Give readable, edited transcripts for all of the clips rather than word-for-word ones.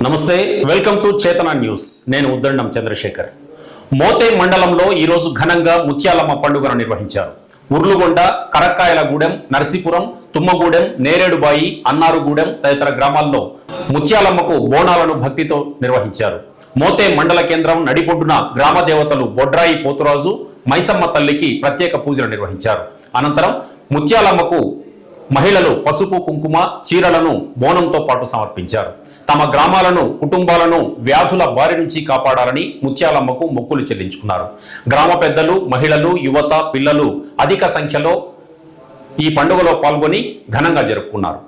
నమస్తే, welcome to చేతన news. నేను ఉద్దండం చంద్రశేఖర్. మోతే మండలంలో ఈరోజు ఘనంగా ముత్యాలమ్మ పండుగను నిర్వహించారు. ఉర్లుగొండ, కరక్కాయలగూడెం, నర్సీపురం, తుమ్మగూడెం, నేరేడుబాయి, అన్నారుగూడెం తదితర గ్రామాల్లో ముత్యాలమ్మకు బోనాలను భక్తితో నిర్వహించారు. మోతే మండల కేంద్రం నడిబొడ్డున గ్రామ దేవతలు బొడ్రాయి పోతురాజు, మైసమ్మ తల్లికి ప్రత్యేక పూజలు నిర్వహించారు. అనంతరం ముత్యాలమ్మకు మహిళలు పసుపు, కుంకుమ, చీరలను బోనంతో పాటు సమర్పించారు. తమ గ్రామాలను, కుటుంబాలను వ్యాధుల బారి నుంచి కాపాడాలని ముత్యాలమ్మకు మొక్కులు చెల్లించుకున్నారు. గ్రామ పెద్దలు, మహిళలు, యువత, పిల్లలు అధిక సంఖ్యలో ఈ పండుగలో పాల్గొని ఘనంగా జరుపుకున్నారు.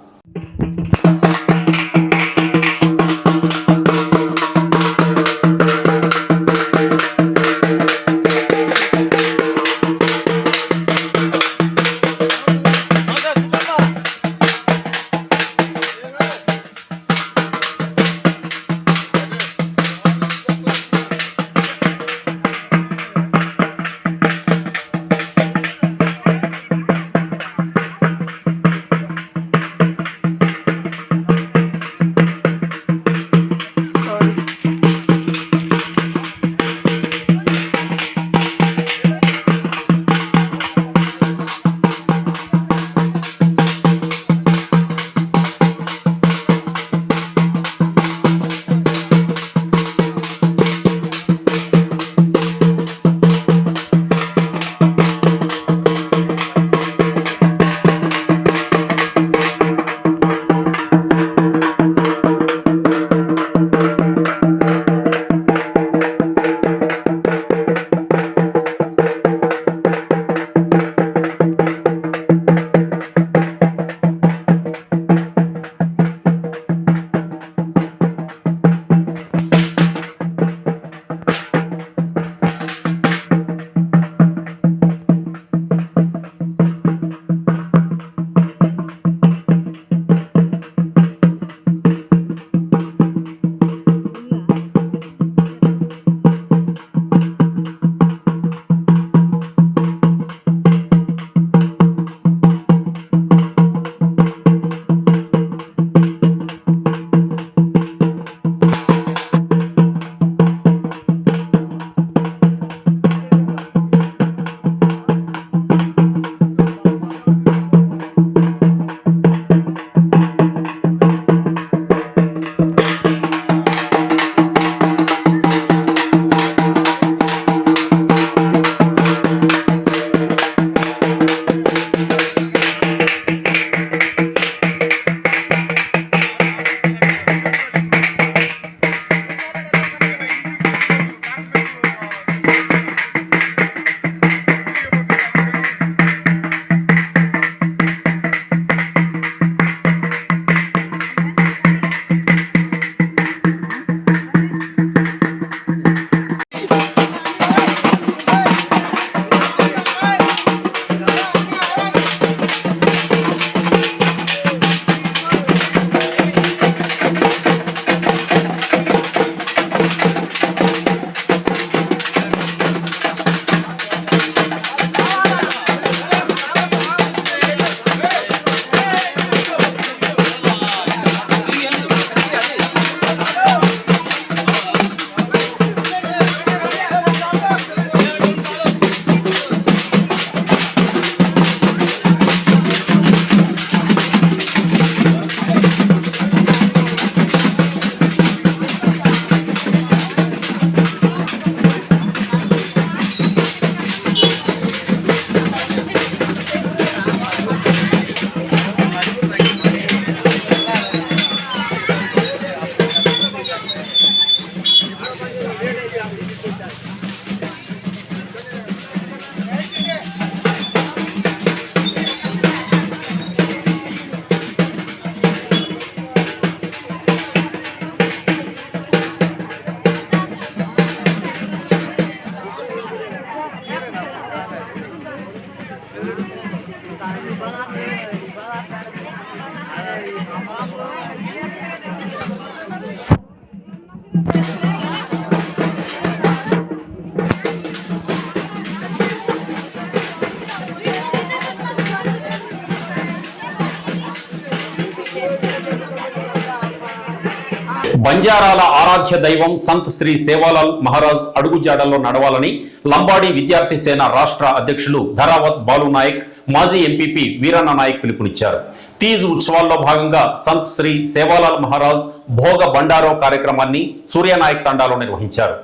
బంజారాల ఆరాధ్య దైవం సంత్ శ్రీ సేవాలాల్ మహారాజ్ అడుగుజాడల్లో నడవాలని లంబాడి విద్యార్థి సేన రాష్ట్ర అధ్యక్షులు ధరావత్ బాలు నాయక్, మాజీ ఎంపీపీ వీరన్న నాయక్ పిలుపునిచ్చారు. తీజ్ ఉత్సవాల్లో భాగంగా సంత్ శ్రీ సేవాలాల్ మహారాజ్ భోగ బండారో కార్యక్రమాన్ని సూర్యనాయక్ తండాలో నిర్వహించారు.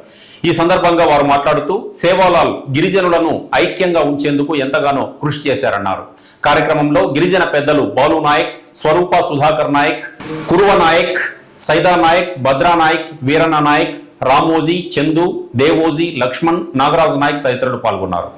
ఈ సందర్భంగా వారు మాట్లాడుతూ సేవాలాల్ గిరిజనులను ఐక్యంగా ఉంచేందుకు ఎంతగానో కృషి చేశారన్నారు. కార్యక్రమంలో గిరిజన పెద్దలు బాలు నాయక్, స్వరూప సుధాకర్ నాయక్, కురువ నాయక్, సైదా నాయక్, భద్రా నాయక్, వీరన్న నాయక్, రామోజీ, చందు, దేవోజీ, లక్ష్మణ్, నాగరాజు నాయక్ తదితరులు పాల్గొన్నారు.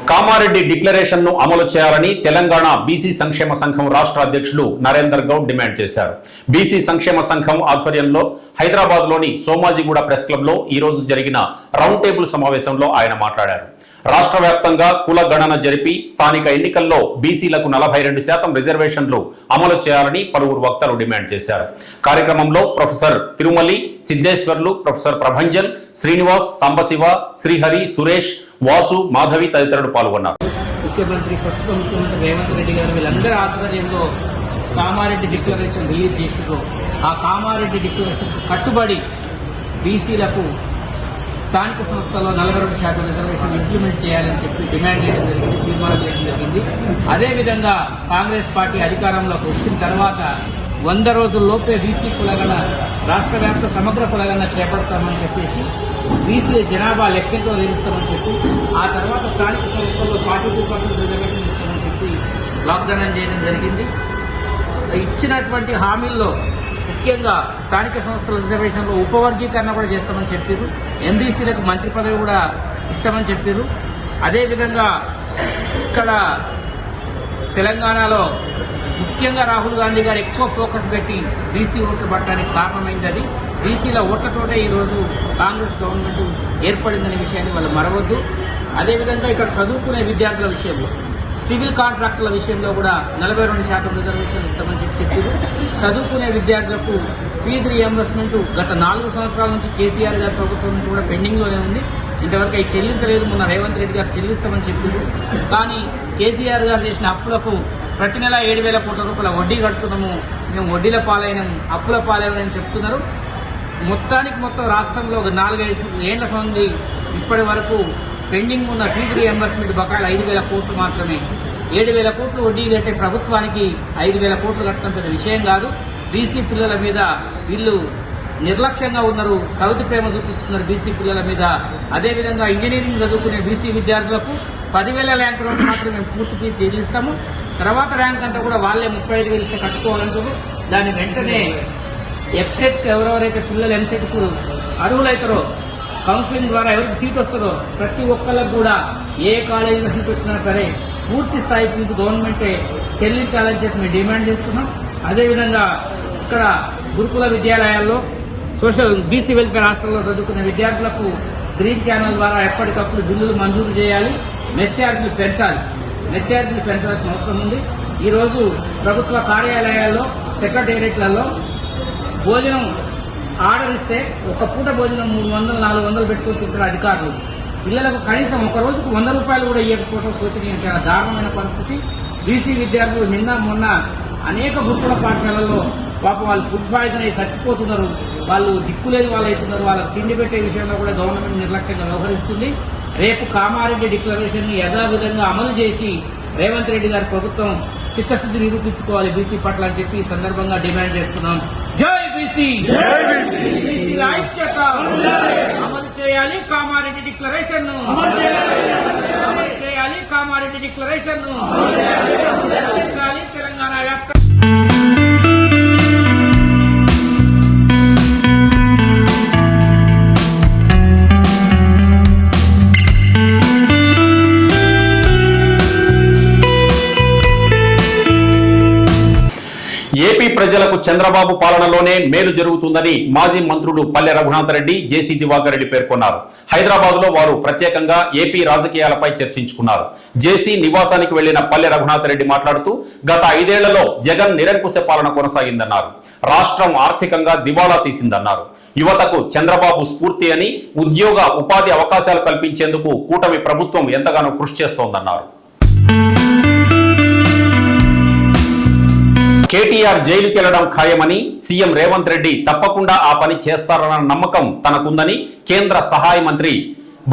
కామారెడ్డి డిక్లరేషన్ ను అమలు చేయాలని తెలంగాణ బీసీ సంక్షేమ సంఘం రాష్ట్ర అధ్యక్షులు నరేందర్ గౌడ్ డిమాండ్ చేశారు. బీసీ సంక్షేమ సంఘం ఆధ్వర్యంలో హైదరాబాద్ లోని సోమాజిగూడ ప్రెస్ క్లబ్ లో ఈ రోజు జరిగిన రౌండ్ టేబుల్ సమావేశంలో ఆయన మాట్లాడారు. రాష్ట్ర వ్యాప్తంగా కుల గణన జరిపి స్థానిక ఎన్నికల్లో బీసీలకు 42% రిజర్వేషన్లు అమలు చేయాలని పలువురు వక్తలు డిమాండ్ చేశారు. కార్యక్రమంలో ప్రొఫెసర్ తిరుమలి, సిద్ధేశ్వర్లు, ప్రొఫెసర్ ప్రభంజన్, శ్రీనివాస్, సాంబశివ, శ్రీహరి, సురేష్, వాసు, మాధవి తదితరులు పాల్గొన్నారు. ప్రస్తుత ముఖ్యమంత్రి రేవంత్ రెడ్డి గారు వీళ్ళందరి ఆధ్వర్యంలో కామారెడ్డి డిక్లరేషన్ రిలీజ్ చేసిండ్రు. ఆ కామారెడ్డి డిక్లరేషన్ కట్టుబడి బీసీలకు స్థానిక సంస్థల్లో 42% రిజర్వేషన్ ఇంప్లిమెంట్ చేయాలని చెప్పి డిమాండ్ చేయడం జరిగింది, తీర్మానం చేయడం జరిగింది. అదేవిధంగా కాంగ్రెస్ పార్టీ అధికారంలోకి వచ్చిన తర్వాత 100 రోజుల్లోపే బీసీ కులగణ రాష్ట్ర వ్యాప్త సమగ్ర కులగణ చేపడతామని చెప్పేసి బీసీ జనాభా లెక్కింపులో నిలుస్తామని చెప్పి ఆ తర్వాత స్థానిక సంస్థల్లో 42% రిజర్వేషన్ ఇస్తామని చెప్పి వాగ్దానం చేయడం జరిగింది. ఇచ్చినటువంటి హామీల్లో ముఖ్యంగా స్థానిక సంస్థల రిజర్వేషన్లో ఉపవర్గీకరణ కూడా చేస్తామని చెప్పారు. ఎంబీసీలకు మంత్రి పదవి కూడా ఇస్తామని చెప్పారు. అదేవిధంగా ఇక్కడ తెలంగాణలో ముఖ్యంగా రాహుల్ గాంధీ గారు ఎక్కువ ఫోకస్ పెట్టి బీసీ ఓట్లు పట్టడానికి కారణమైంది. అది బీసీల ఓట్లతోటే ఈరోజు కాంగ్రెస్ గవర్నమెంట్ ఏర్పడిందనే విషయాన్ని వాళ్ళు మరవద్దు. అదేవిధంగా ఇక్కడ చదువుకునే విద్యార్థుల విషయంలో, సివిల్ కాంట్రాక్టుల విషయంలో కూడా 42% రిజర్వేషన్ ఇస్తామని చెప్పారు. చదువుకునే విద్యార్థులకు ఫీజు రియంబర్స్మెంట్ గత 4 సంవత్సరాల నుంచి కేసీఆర్ గారి ప్రభుత్వం నుంచి కూడా పెండింగ్లోనే ఉంది. ఇంతవరకు అవి చెల్లించలేదు. మొన్న రేవంత్ రెడ్డి గారు చెల్లిస్తామని చెప్పారు. కానీ కేసీఆర్ గారు చేసిన అప్పులకు ప్రతి నెల 7,000 కోట్ల రూపాయల వడ్డీ కడుతున్నాము, మేము వడ్డీల పాలైనం, అప్పుల పాలైనని చెప్తున్నారు. మొత్తం రాష్ట్రంలో ఒక 4-5 ఏళ్ల సంది ఇప్పటి వరకు పెండింగ్ ఉన్న ఫీజు రియంబర్స్మెంట్ బకాయిలు 5,000 కోట్లు మాత్రమే. 7,000 కోట్లు వడ్డీ కట్టే ప్రభుత్వానికి 5,000 కోట్లు కట్టడం పెద్ద విషయం కాదు. బీసీ పిల్లల మీద వీళ్ళు నిర్లక్ష్యంగా ఉన్నారు, సౌతి ప్రేమ చూపిస్తున్నారు బీసీ పిల్లల మీద. అదేవిధంగా ఇంజనీరింగ్ చదువుకునే బీసీ విద్యార్థులకు 10,000 ర్యాంక్ వరకు మాత్రం మేము పూర్తి ఫీజు చెల్లిస్తాము. తర్వాత ర్యాంక్ అంతా కూడా వాళ్ళే 35,000 ఇస్తే కట్టుకోవాలంటారు. దాని వెంటనే ఎఫ్సెట్కి ఎవరెవరైతే పిల్లలు ఎంసెట్కు అర్హులవుతారో కౌన్సిలింగ్ ద్వారా ఎవరికి సీట్ వస్తుందో ప్రతి ఒక్కళ్ళకు కూడా ఏ కాలేజీలో సీట్ వచ్చినా సరే పూర్తి స్థాయి ఫీజు గవర్నమెంటే చెల్లించాలని చెప్పి మేము డిమాండ్ చేస్తున్నాం. అదేవిధంగా ఇక్కడ గురుకుల విద్యాలయాల్లో సోషల్ బీసీ వెల్ఫేర్ హాస్టల్లో చదువుకునే విద్యార్థులకు గ్రీన్ ఛానల్ ద్వారా ఎప్పటికప్పుడు బిల్లులు మంజూరు చేయాలి, మెస్ ఛార్జీలు పెంచాల్సిన అవసరం ఉంది. ఈరోజు ప్రభుత్వ కార్యాలయాల్లో, సెక్రటేరియట్లలో భోజనం ఆర్డర్ ఇస్తే ఒక పూట భోజనం 300-400 పెట్టుకుని తింటారు అధికారులు. పిల్లలకు కనీసం ఒక రోజుకు 100 రూపాయలు కూడా ఇవ్వకపోవడం శోచనీయం, చాలా దారుణమైన పరిస్థితి. బీసీ విద్యార్థులు నిన్న మొన్న అనేక గురుకుల పాఠశాలల్లో పాపం వాళ్ళు ఫుడ్ పాయిజన్ అయి చచ్చిపోతున్నారు. వాళ్ళు దిక్కులేని వాళ్ళు అవుతున్నారు. వాళ్ళకి తిండి పెట్టే విషయంలో కూడా గవర్నమెంట్ నిర్లక్ష్యంగా వ్యవహరిస్తుంది. రేపు కామారెడ్డి డిక్లరేషన్ ని యథావిధంగా అమలు చేసి రేవంత్ రెడ్డి గారి ప్రభుత్వం చిత్తశుద్ధి నిరూపించుకోవాలి బీసీ పట్ల అని చెప్పి ఈ సందర్భంగా డిమాండ్ చేస్తున్నాం. జై బీసీ, బీసీల ఐక్యత, అమలు చేయాలి కామారెడ్డి డిక్లరేషన్ ను, అమలు చేయాలి కామారెడ్డి డిక్లరేషన్ ను, తెలంగాణ వ్యాప్త ఏపీ ప్రజలకు చంద్రబాబు పాలనలోనే మేలు జరుగుతుందని మాజీ మంత్రులు పల్లె రఘునాథ్ రెడ్డి, జేసీ దివాకర్ రెడ్డి పేర్కొన్నారు. హైదరాబాద్ లో వారు ప్రత్యేకంగా ఏపీ రాజకీయాలపై చర్చించుకున్నారు. జేసీ నివాసానికి వెళ్లిన పల్లె రఘునాథ్ రెడ్డి మాట్లాడుతూ గత 5 ఏళ్లలో జగన్ నిరంకుశ పాలన కొనసాగిందన్నారు. రాష్ట్రం ఆర్థికంగా దివాళా తీసిందన్నారు. యువతకు చంద్రబాబు స్ఫూర్తి అని, ఉద్యోగ ఉపాధి అవకాశాలు కల్పించేందుకు కూటమి ప్రభుత్వం ఎంతగానో కృషి చేస్తోందన్నారు. కేటీఆర్ జైలుకి వెళ్లడం ఖాయమని సీఎం రేవంత్ రెడ్డి తప్పకుండా ఆ పని చేస్తారన్న నమ్మకం తనకుందని కేంద్ర సహాయ మంత్రి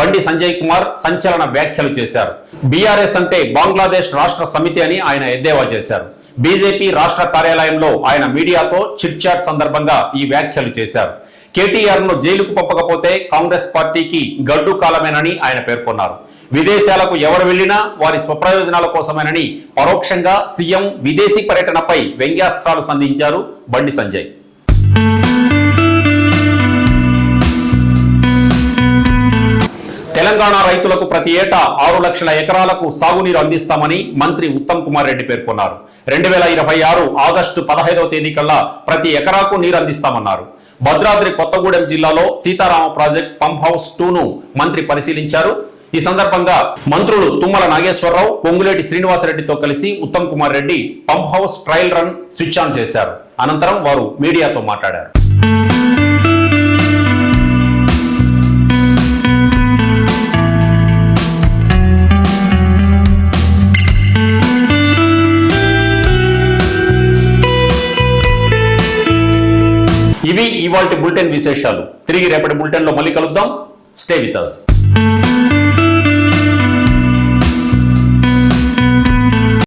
బండి సంజయ్ కుమార్ సంచలన వ్యాఖ్యలు చేశారు. బీఆర్ఎస్ అంటే బంగ్లాదేశ్ రాష్ట్ర సమితి అని ఆయన ఎద్దేవా చేశారు. బీజేపీ రాష్ట్ర కార్యాలయంలో ఆయన మీడియాతో చిట్ చాట్ సందర్భంగా ఈ వ్యాఖ్యలు చేశారు. కేటీఆర్ ను జైలుకు పంపకపోతే కాంగ్రెస్ పార్టీకి గడ్డు కాలమేనని ఆయన పేర్కొన్నారు. విదేశాలకు ఎవరు వెళ్లినా వారి స్వప్రయోజనాల కోసమేనని పరోక్షంగా సీఎం విదేశీ పర్యటనపై వ్యంగ్యాస్త్రాలు సంధించారు బండి సంజయ్. తెలంగాణ రైతులకు ప్రతి ఏటా 6 లక్షల ఎకరాలకు సాగునీరు అందిస్తామని మంత్రి ఉత్తమ్ కుమార్ రెడ్డి పేర్కొన్నారు. 2026 ఆగస్టు 15వ తేదీ కల్లా ప్రతి ఎకరాకు నీరు అందిస్తామన్నారు. భద్రాద్రి కొత్తగూడెం జిల్లాలో సీతారామ ప్రాజెక్ట్ పంప్ హౌస్ 2ను మంత్రి పరిశీలించారు. ఈ సందర్భంగా మంత్రులు తుమ్మల నాగేశ్వరరావు, పొంగులేటి శ్రీనివాసరెడ్డితో కలిసి Uttam Kumar Reddy pump house trial run switch on చేశారు. అనంతరం వారు మీడియాతో మాట్లాడారు. ఇవి ఇవాల్టి బులెటిన్ విశేషాలు. తిరిగి రేపటి బులెటిన్ లో మళ్ళీ కలుద్దాం. Stay with us.